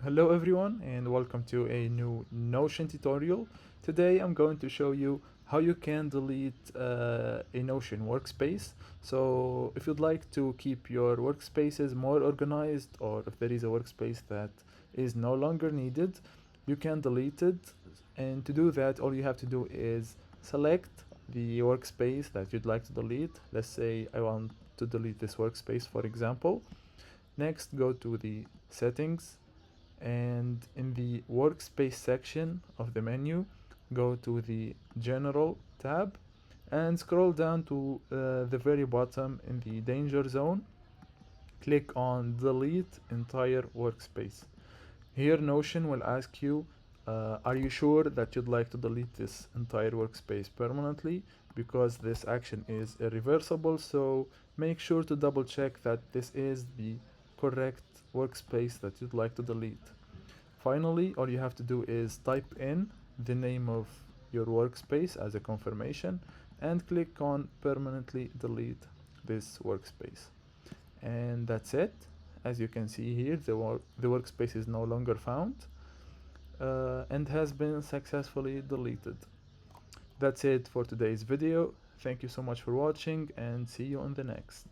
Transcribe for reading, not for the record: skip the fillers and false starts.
Hello everyone and welcome to a new Notion tutorial. Today I'm going to show you how you can delete a Notion workspace. So if you'd like to keep your workspaces more organized, or if there is a workspace that is no longer needed, you can delete it. And to do that, all you have to do is select the workspace that you'd like to delete. Let's say I want to delete this workspace, for example. Next, go to the settings, and in the workspace section of the menu, go to the general tab and scroll down to the very bottom in the danger zone. Click on delete entire workspace. Here Notion will ask you, are you sure that you'd like to delete this entire workspace permanently, because this action is irreversible. So make sure to double check that this is the correct workspace that you'd like to delete. Finally, all you have to do is type in the name of your workspace as a confirmation and click on permanently delete this workspace. And that's it. As you can see here, the workspace is no longer found and has been successfully deleted. That's it for today's video. Thank you so much for watching and see you on the next.